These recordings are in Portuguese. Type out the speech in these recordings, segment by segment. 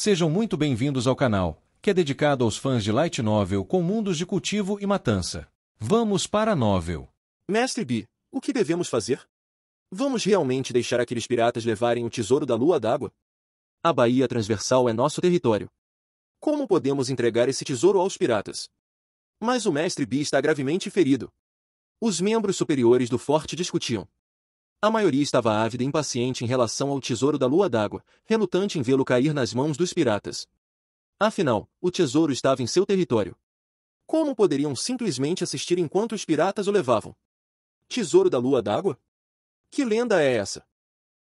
Sejam muito bem-vindos ao canal, que é dedicado aos fãs de Light Novel com mundos de cultivo e matança. Vamos para a novel. Mestre B, o que devemos fazer? Vamos realmente deixar aqueles piratas levarem o tesouro da Lua d'Água? A Baía Transversal é nosso território. Como podemos entregar esse tesouro aos piratas? Mas o Mestre B está gravemente ferido. Os membros superiores do forte discutiam. A maioria estava ávida e impaciente em relação ao tesouro da Lua d'Água, relutante em vê-lo cair nas mãos dos piratas. Afinal, o tesouro estava em seu território. Como poderiam simplesmente assistir enquanto os piratas o levavam? Tesouro da Lua d'Água? Que lenda é essa?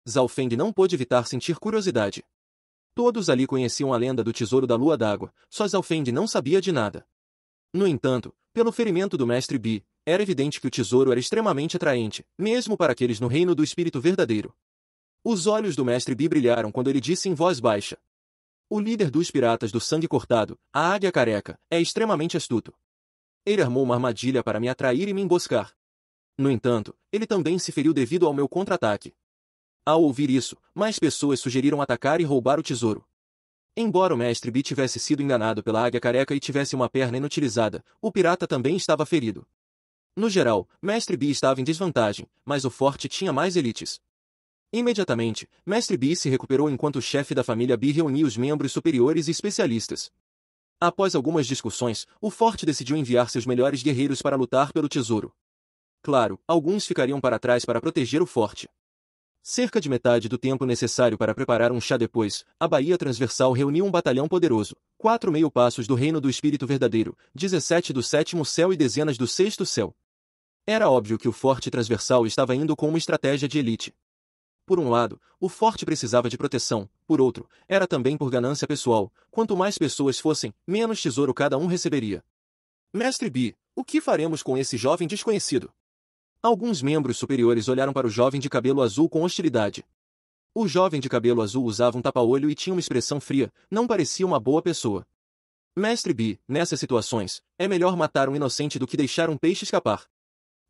Zhaofeng não pôde evitar sentir curiosidade. Todos ali conheciam a lenda do tesouro da Lua d'Água, só Zhaofeng não sabia de nada. No entanto, pelo ferimento do Mestre B, era evidente que o tesouro era extremamente atraente, mesmo para aqueles no reino do espírito verdadeiro. Os olhos do Mestre B brilharam quando ele disse em voz baixa. O líder dos piratas do sangue cortado, a Águia Careca, é extremamente astuto. Ele armou uma armadilha para me atrair e me emboscar. No entanto, ele também se feriu devido ao meu contra-ataque. Ao ouvir isso, mais pessoas sugeriram atacar e roubar o tesouro. Embora o Mestre B tivesse sido enganado pela Águia Careca e tivesse uma perna inutilizada, o pirata também estava ferido. No geral, Mestre B estava em desvantagem, mas o forte tinha mais elites. Imediatamente, Mestre B se recuperou enquanto o chefe da família B reunia os membros superiores e especialistas. Após algumas discussões, o forte decidiu enviar seus melhores guerreiros para lutar pelo tesouro. Claro, alguns ficariam para trás para proteger o forte. Cerca de metade do tempo necessário para preparar um chá depois, a Baía Transversal reuniu um batalhão poderoso, 4 meio-passos do reino do espírito verdadeiro, 17 do sétimo céu e dezenas do sexto céu. Era óbvio que o forte transversal estava indo com uma estratégia de elite. Por um lado, o forte precisava de proteção, por outro, era também por ganância pessoal, quanto mais pessoas fossem, menos tesouro cada um receberia. Mestre B, o que faremos com esse jovem desconhecido? Alguns membros superiores olharam para o jovem de cabelo azul com hostilidade. O jovem de cabelo azul usava um tapa-olho e tinha uma expressão fria, não parecia uma boa pessoa. Mestre B, nessas situações, é melhor matar um inocente do que deixar um peixe escapar.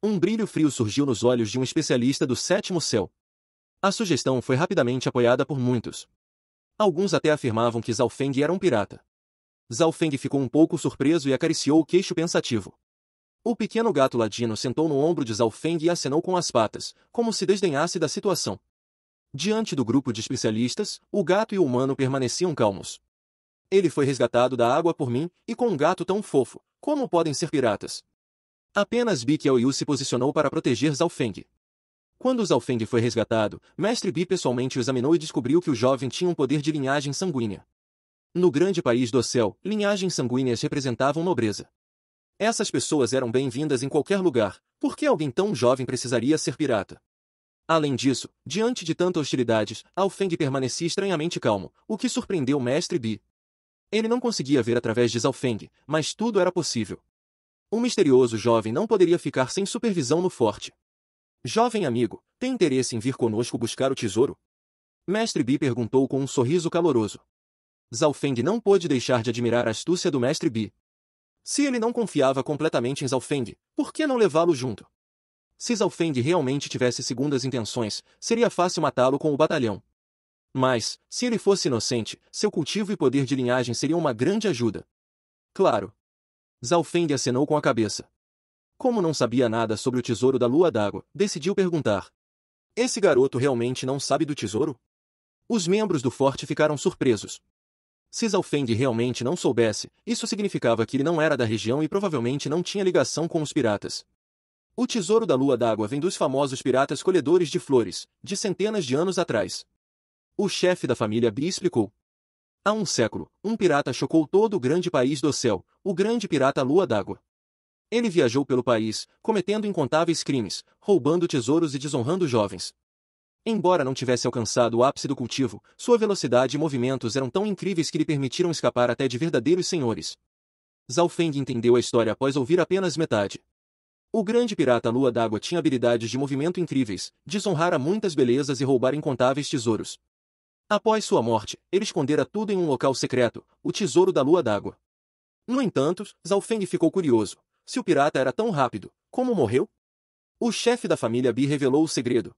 Um brilho frio surgiu nos olhos de um especialista do sétimo céu. A sugestão foi rapidamente apoiada por muitos. Alguns até afirmavam que Zhaofeng era um pirata. Zhaofeng ficou um pouco surpreso e acariciou o queixo pensativo. O pequeno gato ladino sentou no ombro de Zhaofeng e acenou com as patas, como se desdenhasse da situação. Diante do grupo de especialistas, o gato e o humano permaneciam calmos. Ele foi resgatado da água por mim, e com um gato tão fofo, como podem ser piratas? Apenas B Qiaoyu se posicionou para proteger Zhaofeng. Quando Zhaofeng foi resgatado, Mestre B pessoalmente o examinou e descobriu que o jovem tinha um poder de linhagem sanguínea. No grande país do céu, linhagens sanguíneas representavam nobreza. Essas pessoas eram bem-vindas em qualquer lugar, por que alguém tão jovem precisaria ser pirata? Além disso, diante de tanta hostilidade, Zhaofeng permanecia estranhamente calmo, o que surpreendeu Mestre B. Ele não conseguia ver através de Zhaofeng, mas tudo era possível. Um misterioso jovem não poderia ficar sem supervisão no forte. Jovem amigo, tem interesse em vir conosco buscar o tesouro? Mestre B perguntou com um sorriso caloroso. Zhaofeng não pôde deixar de admirar a astúcia do Mestre B. Se ele não confiava completamente em Zhaofeng, por que não levá-lo junto? Se Zhaofeng realmente tivesse segundas intenções, seria fácil matá-lo com o batalhão. Mas, se ele fosse inocente, seu cultivo e poder de linhagem seriam uma grande ajuda. Claro. Zhaofeng acenou com a cabeça. Como não sabia nada sobre o tesouro da Lua d'Água, decidiu perguntar. Esse garoto realmente não sabe do tesouro? Os membros do forte ficaram surpresos. Se Zhaofeng realmente não soubesse, isso significava que ele não era da região e provavelmente não tinha ligação com os piratas. O tesouro da Lua d'Água vem dos famosos piratas colhedores de flores, de centenas de anos atrás. O chefe da família B explicou. Há um século, um pirata chocou todo o grande país do céu, o grande pirata Lua d'Água. Ele viajou pelo país, cometendo incontáveis crimes, roubando tesouros e desonrando jovens. Embora não tivesse alcançado o ápice do cultivo, sua velocidade e movimentos eram tão incríveis que lhe permitiram escapar até de verdadeiros senhores. Zhaofeng entendeu a história após ouvir apenas metade. O grande pirata Lua d'Água tinha habilidades de movimento incríveis, desonrara muitas belezas e roubar incontáveis tesouros. Após sua morte, ele escondera tudo em um local secreto, o tesouro da Lua d'Água. No entanto, Zhaofeng ficou curioso. Se o pirata era tão rápido, como morreu? O chefe da família B revelou o segredo.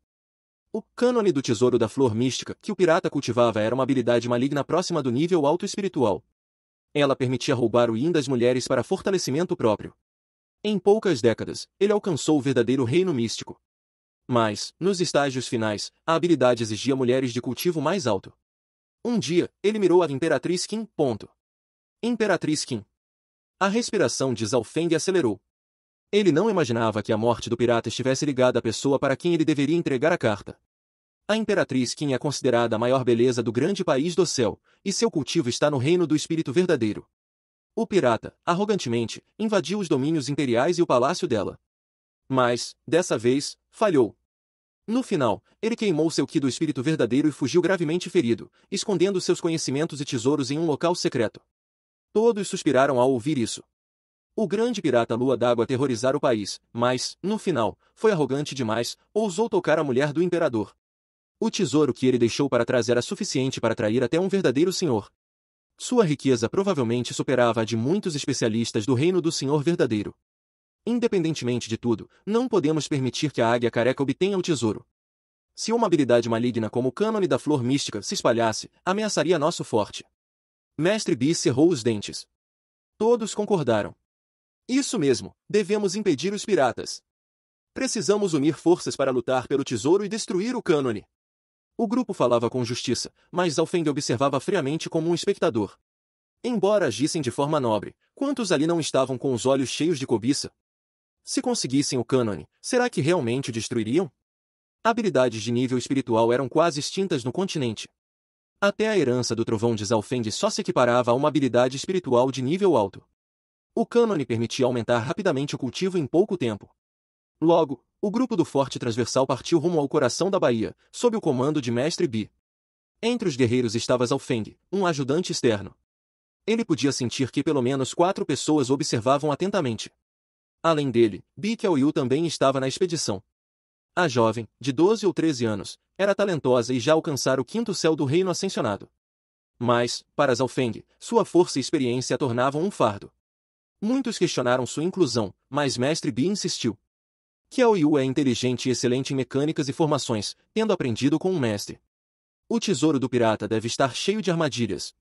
O cânone do tesouro da flor mística que o pirata cultivava era uma habilidade maligna próxima do nível alto espiritual. Ela permitia roubar o yin das mulheres para fortalecimento próprio. Em poucas décadas, ele alcançou o verdadeiro reino místico. Mas, nos estágios finais, a habilidade exigia mulheres de cultivo mais alto. Um dia, ele mirou a Imperatriz Qin. Imperatriz Qin. A respiração de Zhao Feng acelerou. Ele não imaginava que a morte do pirata estivesse ligada à pessoa para quem ele deveria entregar a carta. A Imperatriz Qin é considerada a maior beleza do grande país do céu, e seu cultivo está no reino do espírito verdadeiro. O pirata, arrogantemente, invadiu os domínios imperiais e o palácio dela. Mas, dessa vez, falhou. No final, ele queimou seu Qi do espírito verdadeiro e fugiu gravemente ferido, escondendo seus conhecimentos e tesouros em um local secreto. Todos suspiraram ao ouvir isso. O grande pirata Lua d'Água aterrorizara o país, mas, no final, foi arrogante demais, ousou tocar a mulher do imperador. O tesouro que ele deixou para trás era suficiente para atrair até um verdadeiro senhor. Sua riqueza provavelmente superava a de muitos especialistas do reino do Senhor verdadeiro. Independentemente de tudo, não podemos permitir que a águia careca obtenha o tesouro. Se uma habilidade maligna como o cânone da flor mística se espalhasse, ameaçaria nosso forte. Mestre Bi cerrou os dentes. Todos concordaram. Isso mesmo, devemos impedir os piratas. Precisamos unir forças para lutar pelo tesouro e destruir o cânone. O grupo falava com justiça, mas Zhao Feng observava friamente como um espectador. Embora agissem de forma nobre, quantos ali não estavam com os olhos cheios de cobiça? Se conseguissem o cânone, será que realmente o destruiriam? Habilidades de nível espiritual eram quase extintas no continente. Até a herança do trovão de Zhao Feng só se equiparava a uma habilidade espiritual de nível alto. O cânone permitia aumentar rapidamente o cultivo em pouco tempo. Logo, o grupo do Forte Transversal partiu rumo ao coração da Baía, sob o comando de Mestre Bi. Entre os guerreiros estava Zhao Feng, um ajudante externo. Ele podia sentir que pelo menos 4 pessoas o observavam atentamente. Além dele, Bi Qiaoyu também estava na expedição. A jovem, de 12 ou 13 anos, era talentosa e já alcançara o 5º céu do reino ascensionado. Mas, para Zhao Feng, sua força e experiência a tornavam um fardo. Muitos questionaram sua inclusão, mas Mestre Bi insistiu. Qiaoyu é inteligente e excelente em mecânicas e formações, tendo aprendido com um mestre. O tesouro do pirata deve estar cheio de armadilhas.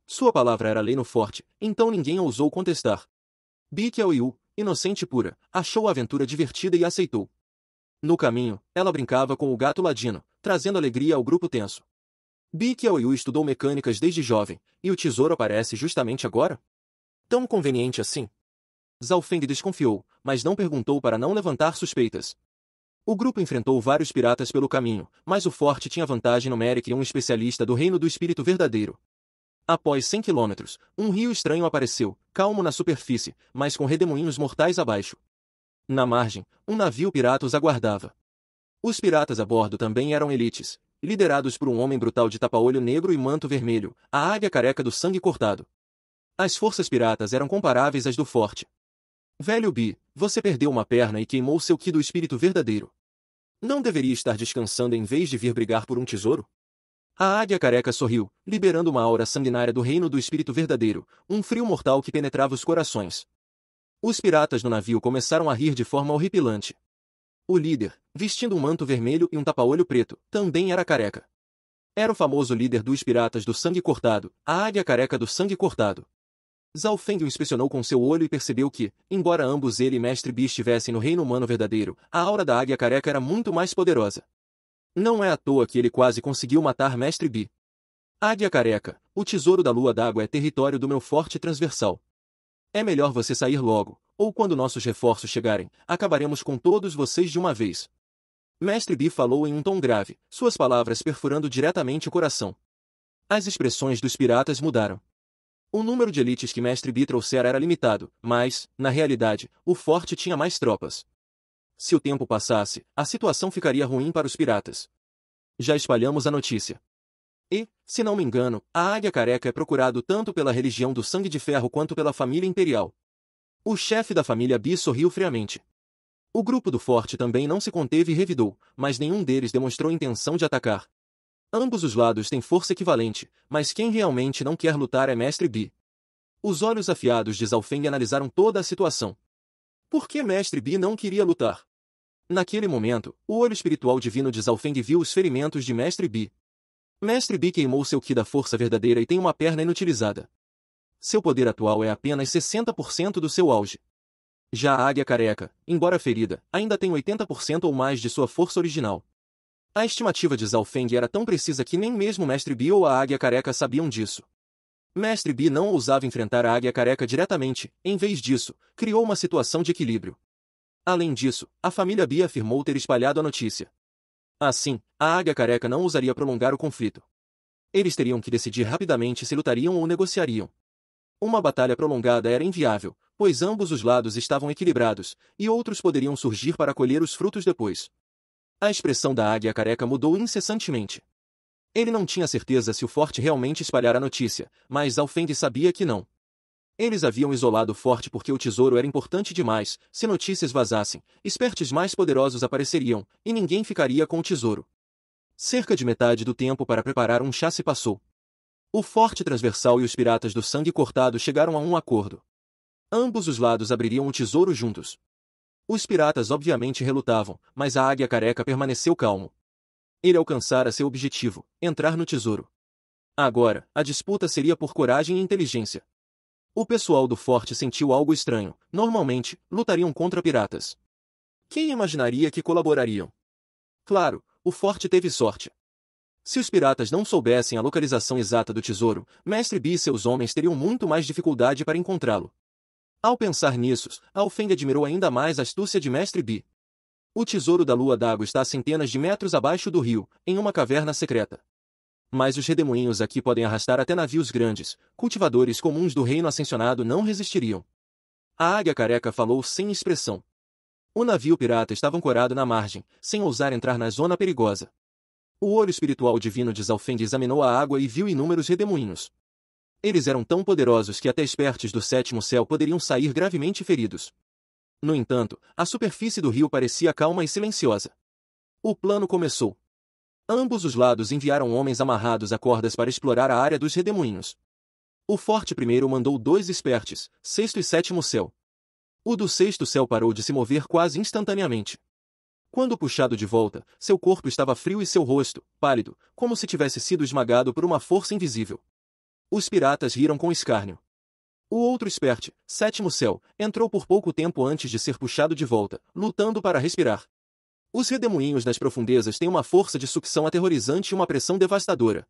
Sua palavra era lei no forte, então ninguém ousou contestar. Bi Qiaoyu, inocente pura, achou a aventura divertida e aceitou. No caminho, ela brincava com o gato ladino, trazendo alegria ao grupo tenso. Bi Qiaoyu estudou mecânicas desde jovem, e o tesouro aparece justamente agora? Tão conveniente assim? Zhao Feng desconfiou, mas não perguntou para não levantar suspeitas. O grupo enfrentou vários piratas pelo caminho, mas o forte tinha vantagem numérica e um especialista do reino do espírito verdadeiro. Após 100 quilômetros, um rio estranho apareceu, calmo na superfície, mas com redemoinhos mortais abaixo. Na margem, um navio pirata os aguardava. Os piratas a bordo também eram elites, liderados por um homem brutal de tapa-olho negro e manto vermelho, a águia careca do sangue cortado. As forças piratas eram comparáveis às do forte. Velho Bi, você perdeu uma perna e queimou seu Qi do espírito verdadeiro. Não deveria estar descansando em vez de vir brigar por um tesouro? A águia careca sorriu, liberando uma aura sanguinária do reino do espírito verdadeiro, um frio mortal que penetrava os corações. Os piratas no navio começaram a rir de forma horripilante. O líder, vestindo um manto vermelho e um tapa-olho preto, também era careca. Era o famoso líder dos piratas do sangue cortado, a águia careca do sangue cortado. Zhao Feng o inspecionou com seu olho e percebeu que, embora ambos ele e Mestre Bi estivessem no reino humano verdadeiro, a aura da águia careca era muito mais poderosa. Não é à toa que ele quase conseguiu matar Mestre Bi. Águia careca, o tesouro da lua d'água é território do meu forte transversal. É melhor você sair logo, ou quando nossos reforços chegarem, acabaremos com todos vocês de uma vez. Mestre Bi falou em um tom grave, suas palavras perfurando diretamente o coração. As expressões dos piratas mudaram. O número de elites que Mestre Bi trouxera era limitado, mas, na realidade, o forte tinha mais tropas. Se o tempo passasse, a situação ficaria ruim para os piratas. Já espalhamos a notícia. E, se não me engano, a águia careca é procurado tanto pela religião do sangue de ferro quanto pela família imperial. O chefe da família Bi sorriu friamente. O grupo do forte também não se conteve e revidou, mas nenhum deles demonstrou intenção de atacar. Ambos os lados têm força equivalente, mas quem realmente não quer lutar é Mestre Bi. Os olhos afiados de Zhao Feng analisaram toda a situação. Por que Mestre Bi não queria lutar? Naquele momento, o olho espiritual divino de Zhaofeng viu os ferimentos de Mestre Bi. Mestre Bi queimou seu Ki da força verdadeira e tem uma perna inutilizada. Seu poder atual é apenas 60% do seu auge. Já a águia careca, embora ferida, ainda tem 80% ou mais de sua força original. A estimativa de Zhaofeng era tão precisa que nem mesmo Mestre Bi ou a águia careca sabiam disso. Mestre Bi não ousava enfrentar a águia careca diretamente, em vez disso, criou uma situação de equilíbrio. Além disso, a família Bi afirmou ter espalhado a notícia. Assim, a águia careca não ousaria prolongar o conflito. Eles teriam que decidir rapidamente se lutariam ou negociariam. Uma batalha prolongada era inviável, pois ambos os lados estavam equilibrados, e outros poderiam surgir para colher os frutos depois. A expressão da águia careca mudou incessantemente. Ele não tinha certeza se o Forte realmente espalhara a notícia, mas Zhaofeng sabia que não. Eles haviam isolado o Forte porque o tesouro era importante demais. Se notícias vazassem, espertos mais poderosos apareceriam, e ninguém ficaria com o tesouro. Cerca de metade do tempo para preparar um chá se passou. O Forte Transversal e os Piratas do Sangue Cortado chegaram a um acordo. Ambos os lados abririam o tesouro juntos. Os piratas obviamente relutavam, mas a águia careca permaneceu calmo. Ele alcançara seu objetivo, entrar no tesouro. Agora, a disputa seria por coragem e inteligência. O pessoal do forte sentiu algo estranho. Normalmente, lutariam contra piratas. Quem imaginaria que colaborariam? Claro, o forte teve sorte. Se os piratas não soubessem a localização exata do tesouro, Mestre Bi e seus homens teriam muito mais dificuldade para encontrá-lo. Ao pensar nisso, Zhaofeng admirou ainda mais a astúcia de Mestre Bi. O tesouro da Lua d'Água está a centenas de metros abaixo do rio, em uma caverna secreta. Mas os redemoinhos aqui podem arrastar até navios grandes. Cultivadores comuns do reino ascensionado não resistiriam. A águia careca falou sem expressão. O navio pirata estava ancorado na margem, sem ousar entrar na zona perigosa. O olho espiritual divino de Zhaofeng examinou a água e viu inúmeros redemoinhos. Eles eram tão poderosos que até espertos do sétimo céu poderiam sair gravemente feridos. No entanto, a superfície do rio parecia calma e silenciosa. O plano começou. Ambos os lados enviaram homens amarrados a cordas para explorar a área dos redemoinhos. O forte primeiro mandou 2 espertos, sexto e sétimo céu. O do sexto céu parou de se mover quase instantaneamente. Quando puxado de volta, seu corpo estava frio e seu rosto, pálido, como se tivesse sido esmagado por uma força invisível. Os piratas riram com escárnio. O outro esperte, sétimo céu, entrou por pouco tempo antes de ser puxado de volta, lutando para respirar. Os redemoinhos das profundezas têm uma força de sucção aterrorizante e uma pressão devastadora.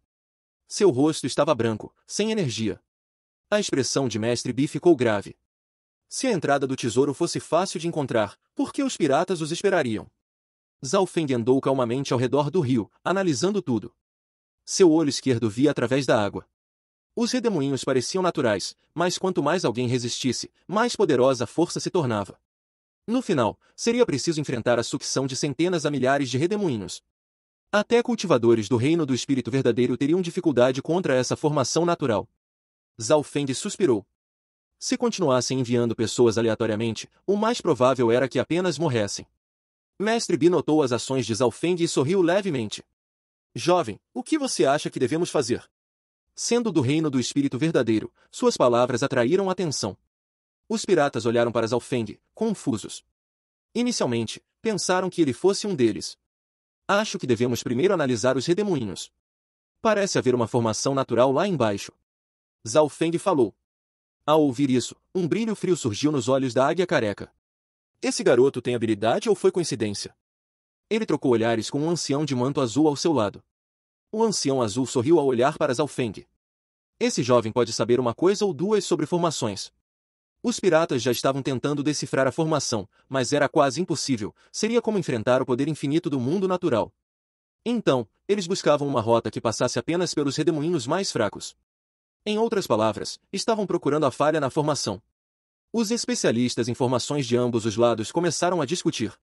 Seu rosto estava branco, sem energia. A expressão de Mestre Bi ficou grave. Se a entrada do tesouro fosse fácil de encontrar, por que os piratas os esperariam? Zhaofeng andou calmamente ao redor do rio, analisando tudo. Seu olho esquerdo via através da água. Os redemoinhos pareciam naturais, mas quanto mais alguém resistisse, mais poderosa a força se tornava. No final, seria preciso enfrentar a sucção de centenas a milhares de redemoinhos. Até cultivadores do reino do espírito verdadeiro teriam dificuldade contra essa formação natural. Zhaofeng suspirou. Se continuassem enviando pessoas aleatoriamente, o mais provável era que apenas morressem. Mestre Bi notou as ações de Zhaofeng e sorriu levemente. Jovem, o que você acha que devemos fazer? Sendo do reino do espírito verdadeiro, suas palavras atraíram atenção. Os piratas olharam para Zhaofeng, confusos. Inicialmente, pensaram que ele fosse um deles. Acho que devemos primeiro analisar os redemoinhos. Parece haver uma formação natural lá embaixo. Zhaofeng falou. Ao ouvir isso, um brilho frio surgiu nos olhos da águia careca. Esse garoto tem habilidade ou foi coincidência? Ele trocou olhares com um ancião de manto azul ao seu lado. O ancião azul sorriu ao olhar para Zhaofeng. Esse jovem pode saber uma coisa ou duas sobre formações. Os piratas já estavam tentando decifrar a formação, mas era quase impossível. Seria como enfrentar o poder infinito do mundo natural. Então, eles buscavam uma rota que passasse apenas pelos redemoinhos mais fracos. Em outras palavras, estavam procurando a falha na formação. Os especialistas em formações de ambos os lados começaram a discutir.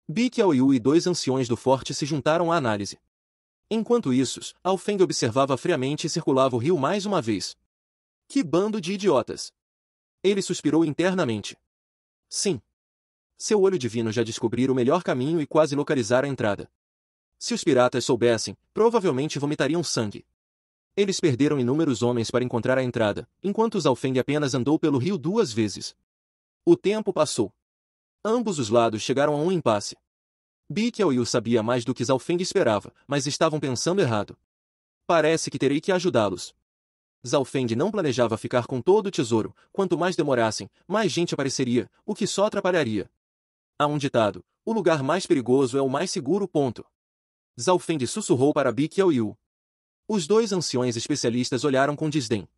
Bi Qiaoyu e 2 anciões do forte se juntaram à análise. Enquanto isso, Zhaofeng observava friamente e circulava o rio mais uma vez. Que bando de idiotas! Ele suspirou internamente. Sim. Seu olho divino já descobrira o melhor caminho e quase localizara a entrada. Se os piratas soubessem, provavelmente vomitariam sangue. Eles perderam inúmeros homens para encontrar a entrada, enquanto Zhaofeng apenas andou pelo rio 2 vezes. O tempo passou. Ambos os lados chegaram a um impasse. Bi Qiaoyu sabia mais do que Zhao Feng esperava, mas estavam pensando errado. Parece que terei que ajudá-los. Zhao Feng não planejava ficar com todo o tesouro. Quanto mais demorassem, mais gente apareceria, o que só atrapalharia. Há um ditado: o lugar mais perigoso é o mais seguro. Zhao Feng sussurrou para Bi Qiaoyu. Os dois anciões especialistas olharam com desdém.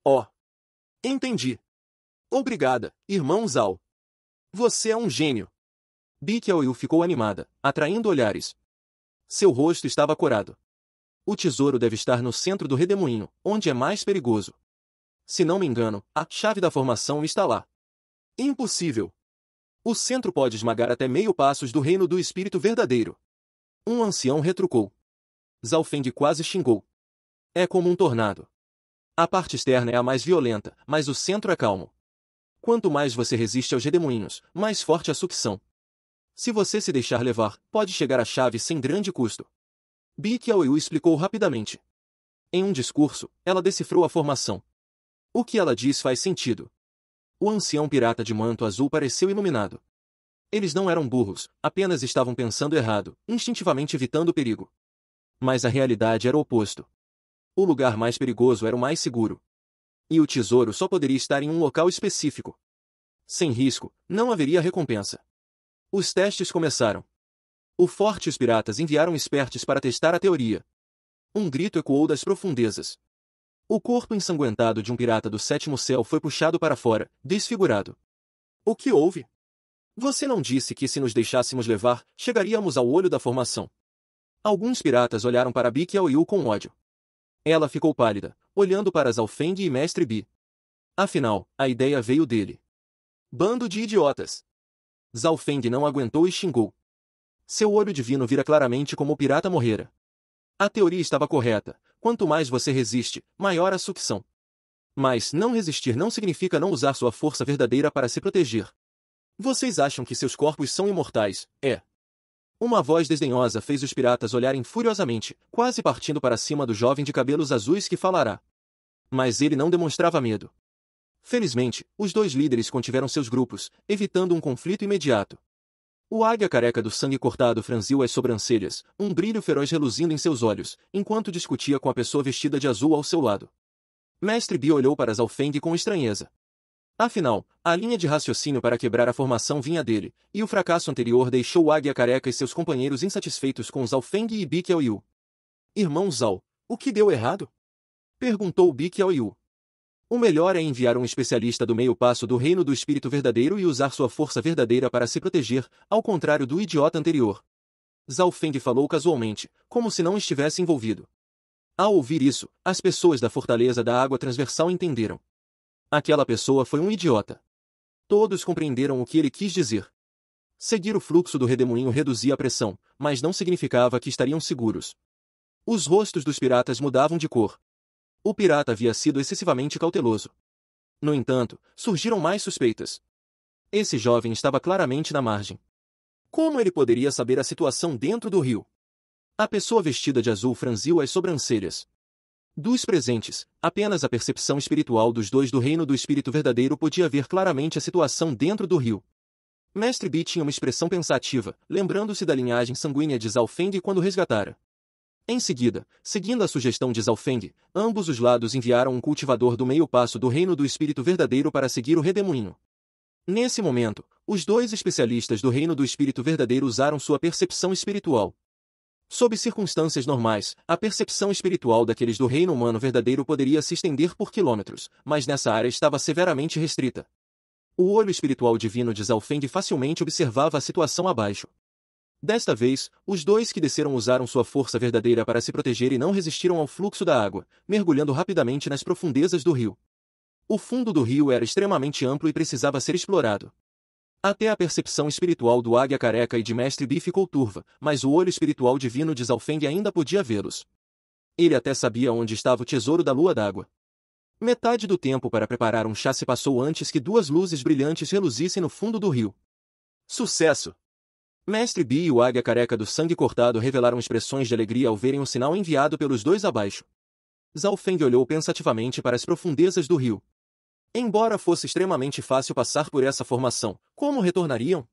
Oh! Entendi. Obrigada, irmão Zhao. Você é um gênio. Bi Qiaoyu ficou animada, atraindo olhares. Seu rosto estava corado. O tesouro deve estar no centro do redemoinho, onde é mais perigoso. Se não me engano, a chave da formação está lá. Impossível. O centro pode esmagar até meio passos do reino do espírito verdadeiro. Um ancião retrucou. Zhao Feng quase xingou. É como um tornado. A parte externa é a mais violenta, mas o centro é calmo. Quanto mais você resiste aos redemoinhos, mais forte a sucção. Se você se deixar levar, pode chegar à chave sem grande custo. Bi Qiaoyu explicou rapidamente. Em um discurso, ela decifrou a formação. O que ela diz faz sentido. O ancião pirata de manto azul pareceu iluminado. Eles não eram burros, apenas estavam pensando errado, instintivamente evitando o perigo. Mas a realidade era o oposto. O lugar mais perigoso era o mais seguro. E o tesouro só poderia estar em um local específico. Sem risco, não haveria recompensa. Os testes começaram. O forte e os piratas enviaram espertos para testar a teoria. Um grito ecoou das profundezas. O corpo ensanguentado de um pirata do sétimo céu foi puxado para fora, desfigurado. O que houve? Você não disse que se nos deixássemos levar, chegaríamos ao olho da formação. Alguns piratas olharam para Bi Qiaoyu com ódio. Ela ficou pálida, olhando para Zhao Feng e Mestre Bi. Afinal, a ideia veio dele. Bando de idiotas! Zhao Feng não aguentou e xingou. Seu olho divino vira claramente como o pirata morrera. A teoria estava correta. Quanto mais você resiste, maior a sucção. Mas não resistir não significa não usar sua força verdadeira para se proteger. Vocês acham que seus corpos são imortais, é? Uma voz desdenhosa fez os piratas olharem furiosamente, quase partindo para cima do jovem de cabelos azuis que falará. Mas ele não demonstrava medo. Felizmente, os dois líderes contiveram seus grupos, evitando um conflito imediato. O águia careca do sangue cortado franziu as sobrancelhas, um brilho feroz reluzindo em seus olhos, enquanto discutia com a pessoa vestida de azul ao seu lado. Mestre Bi olhou para Zhao Feng com estranheza. Afinal, a linha de raciocínio para quebrar a formação vinha dele, e o fracasso anterior deixou o águia careca e seus companheiros insatisfeitos com Zhao Feng e Bi Qiaoyu. Irmão Zhao, o que deu errado? Perguntou Bi Qiaoyu. O melhor é enviar um especialista do meio passo do reino do espírito verdadeiro e usar sua força verdadeira para se proteger, ao contrário do idiota anterior. Zhao Feng falou casualmente, como se não estivesse envolvido. Ao ouvir isso, as pessoas da fortaleza da água transversal entenderam. Aquela pessoa foi um idiota. Todos compreenderam o que ele quis dizer. Seguir o fluxo do redemoinho reduzia a pressão, mas não significava que estariam seguros. Os rostos dos piratas mudavam de cor. O pirata havia sido excessivamente cauteloso. No entanto, surgiram mais suspeitas. Esse jovem estava claramente na margem. Como ele poderia saber a situação dentro do rio? A pessoa vestida de azul franziu as sobrancelhas. Dos presentes, apenas a percepção espiritual dos dois do reino do espírito verdadeiro podia ver claramente a situação dentro do rio. Mestre Bi tinha uma expressão pensativa, lembrando-se da linhagem sanguínea de Zhao Feng quando resgatara. Em seguida, seguindo a sugestão de Zhao Feng, ambos os lados enviaram um cultivador do meio passo do reino do espírito verdadeiro para seguir o redemoinho. Nesse momento, os dois especialistas do reino do espírito verdadeiro usaram sua percepção espiritual. Sob circunstâncias normais, a percepção espiritual daqueles do reino humano verdadeiro poderia se estender por quilômetros, mas nessa área estava severamente restrita. O olho espiritual divino de Zhao Feng facilmente observava a situação abaixo. Desta vez, os dois que desceram usaram sua força verdadeira para se proteger e não resistiram ao fluxo da água, mergulhando rapidamente nas profundezas do rio. O fundo do rio era extremamente amplo e precisava ser explorado. Até a percepção espiritual do águia careca e de Mestre Bi ficou turva, mas o olho espiritual divino de Zhao Feng ainda podia vê-los. Ele até sabia onde estava o tesouro da lua d'água. Metade do tempo para preparar um chá se passou antes que duas luzes brilhantes reluzissem no fundo do rio. Sucesso! Mestre Bi e o águia careca do sangue cortado revelaram expressões de alegria ao verem o sinal enviado pelos dois abaixo. Zhao Feng olhou pensativamente para as profundezas do rio. Embora fosse extremamente fácil passar por essa formação, como retornariam?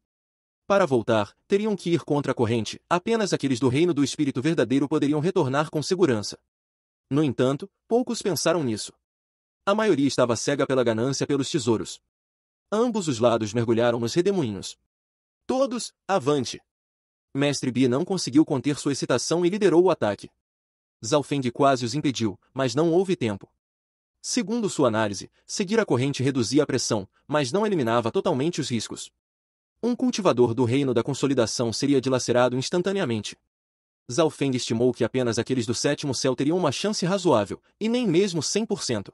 Para voltar, teriam que ir contra a corrente, apenas aqueles do reino do Espírito verdadeiro poderiam retornar com segurança. No entanto, poucos pensaram nisso. A maioria estava cega pela ganância pelos tesouros. Ambos os lados mergulharam nos redemoinhos. Todos, avante! Mestre Bi não conseguiu conter sua excitação e liderou o ataque. Zalfeng quase os impediu, mas não houve tempo. Segundo sua análise, seguir a corrente reduzia a pressão, mas não eliminava totalmente os riscos. Um cultivador do reino da consolidação seria dilacerado instantaneamente. Zalfeng estimou que apenas aqueles do sétimo céu teriam uma chance razoável, e nem mesmo 100%.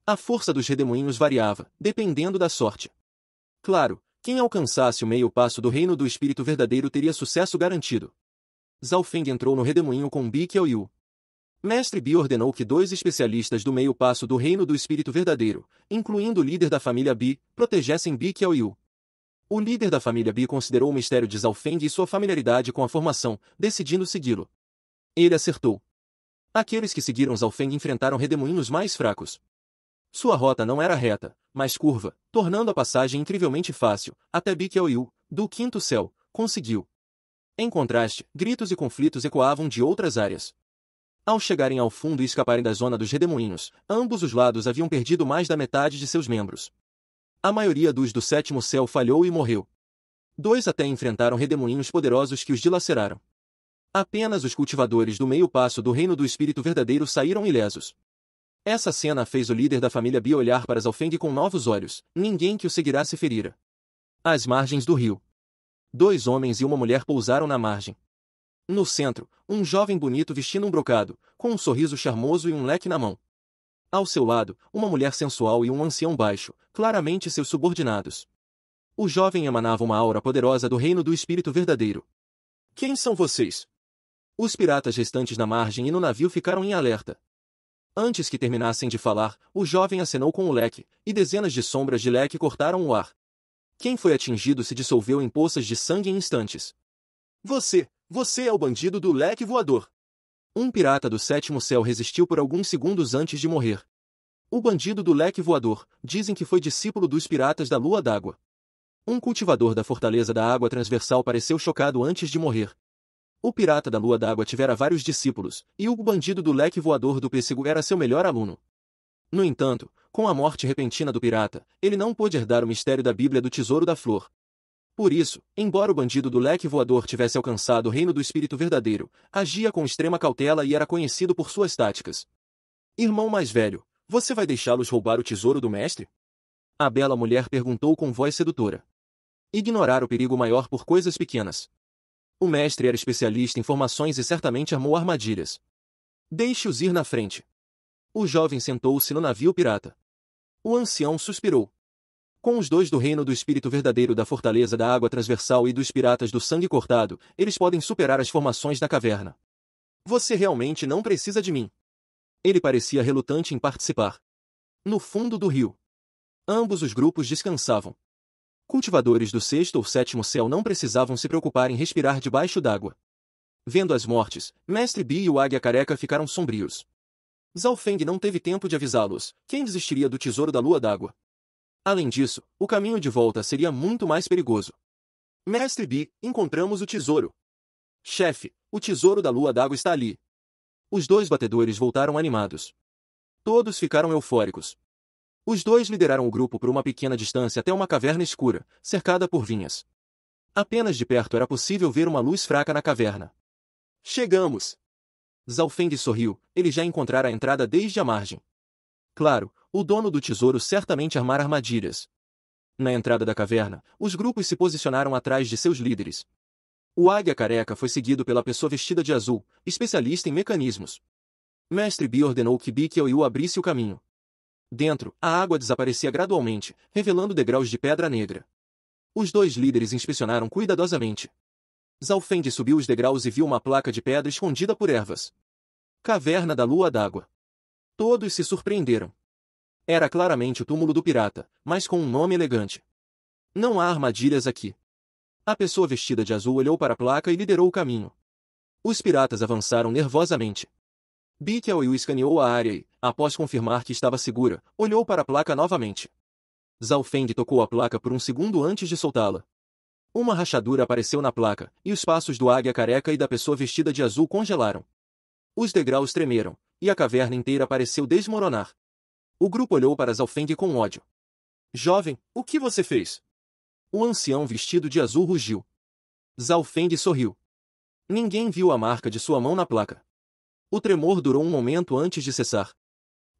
A força dos redemoinhos variava, dependendo da sorte. Claro, quem alcançasse o meio passo do reino do espírito verdadeiro teria sucesso garantido. Zalfeng entrou no redemoinho com Bi Qiaoyu. Mestre Bi ordenou que 2 especialistas do meio passo do reino do espírito verdadeiro, incluindo o líder da família Bi, protegessem Bi Qiaoyu. O líder da família Bi considerou o mistério de Zalfeng e sua familiaridade com a formação, decidindo segui-lo. Ele acertou. Aqueles que seguiram Zalfeng enfrentaram redemoinhos mais fracos. Sua rota não era reta, mas curva, tornando a passagem incrivelmente fácil, até Bi Qiaoyu, do quinto céu, conseguiu. Em contraste, gritos e conflitos ecoavam de outras áreas. Ao chegarem ao fundo e escaparem da zona dos redemoinhos, ambos os lados haviam perdido mais da metade de seus membros. A maioria dos do sétimo céu falhou e morreu. 2 até enfrentaram redemoinhos poderosos que os dilaceraram. Apenas os cultivadores do meio passo do reino do espírito verdadeiro saíram ilesos. Essa cena fez o líder da família Bi olhar para Zalfeng com novos olhos, ninguém que o seguirá se ferira. Às margens do rio. 2 homens e uma mulher pousaram na margem. No centro, um jovem bonito vestindo um brocado, com um sorriso charmoso e um leque na mão. Ao seu lado, uma mulher sensual e um ancião baixo, claramente seus subordinados. O jovem emanava uma aura poderosa do reino do espírito verdadeiro. Quem são vocês? Os piratas restantes na margem e no navio ficaram em alerta. Antes que terminassem de falar, o jovem acenou com o leque, e dezenas de sombras de leque cortaram o ar. Quem foi atingido se dissolveu em poças de sangue em instantes. Você é o bandido do leque voador. Um pirata do sétimo céu resistiu por alguns segundos antes de morrer. O bandido do leque voador, dizem que foi discípulo dos piratas da lua d'água. Um cultivador da fortaleza da água transversal pareceu chocado antes de morrer. O pirata da lua d'água tivera vários discípulos, e o bandido do leque voador do pêssego era seu melhor aluno. No entanto, com a morte repentina do pirata, ele não pôde herdar o mistério da Bíblia do Tesouro da Flor. Por isso, embora o bandido do leque voador tivesse alcançado o reino do espírito verdadeiro, agia com extrema cautela e era conhecido por suas táticas. Irmão mais velho, você vai deixá-los roubar o tesouro do mestre? A bela mulher perguntou com voz sedutora. Ignorar o perigo maior por coisas pequenas. O mestre era especialista em formações e certamente armou armadilhas. Deixe-os ir na frente. O jovem sentou-se no navio pirata. O ancião suspirou. Com os 2 do reino do espírito verdadeiro da fortaleza da água transversal e dos piratas do sangue cortado, eles podem superar as formações da caverna. Você realmente não precisa de mim. Ele parecia relutante em participar. No fundo do rio. Ambos os grupos descansavam. Cultivadores do sexto ou sétimo céu não precisavam se preocupar em respirar debaixo d'água. Vendo as mortes, Mestre Bi e o Águia Careca ficaram sombrios. Zalfeng não teve tempo de avisá-los. Quem desistiria do tesouro da lua d'água? Além disso, o caminho de volta seria muito mais perigoso. Mestre Bi, encontramos o tesouro. Chefe, o tesouro da lua d'água está ali. Os 2 batedores voltaram animados. Todos ficaram eufóricos. Os 2 lideraram o grupo por uma pequena distância até uma caverna escura, cercada por vinhas. Apenas de perto era possível ver uma luz fraca na caverna. Chegamos! Zalfeng sorriu, ele já encontrara a entrada desde a margem. Claro, o dono do tesouro certamente armara armadilhas. Na entrada da caverna, os grupos se posicionaram atrás de seus líderes. O Águia Careca foi seguido pela pessoa vestida de azul, especialista em mecanismos. Mestre Bi ordenou que Bi Qiaoyu abrisse o caminho. Dentro, a água desaparecia gradualmente, revelando degraus de pedra negra. Os 2 líderes inspecionaram cuidadosamente. Zalfeng subiu os degraus e viu uma placa de pedra escondida por ervas. Caverna da Lua d'Água. Todos se surpreenderam. Era claramente o túmulo do pirata, mas com um nome elegante. Não há armadilhas aqui. A pessoa vestida de azul olhou para a placa e liderou o caminho. Os piratas avançaram nervosamente. Bi Qiaoyu escaneou a área e, após confirmar que estava segura, olhou para a placa novamente. Zalfeng tocou a placa por um segundo antes de soltá-la. Uma rachadura apareceu na placa, e os passos do águia careca e da pessoa vestida de azul congelaram. Os degraus tremeram, e a caverna inteira pareceu desmoronar. O grupo olhou para Zalfeng com ódio. Jovem, o que você fez? O ancião vestido de azul rugiu. Zalfeng sorriu. Ninguém viu a marca de sua mão na placa. O tremor durou um momento antes de cessar.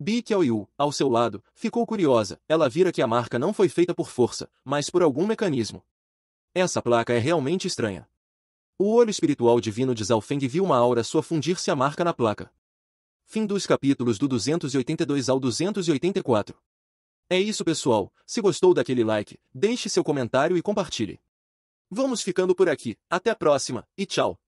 Bi Qiaoyu, ao seu lado, ficou curiosa. Ela vira que a marca não foi feita por força, mas por algum mecanismo. Essa placa é realmente estranha. O olho espiritual divino de Zalfeng viu uma aura sua fundir-se a marca na placa. Fim dos capítulos do 282 ao 284. É isso, pessoal. Se gostou daquele like, deixe seu comentário e compartilhe. Vamos ficando por aqui. Até a próxima, e tchau!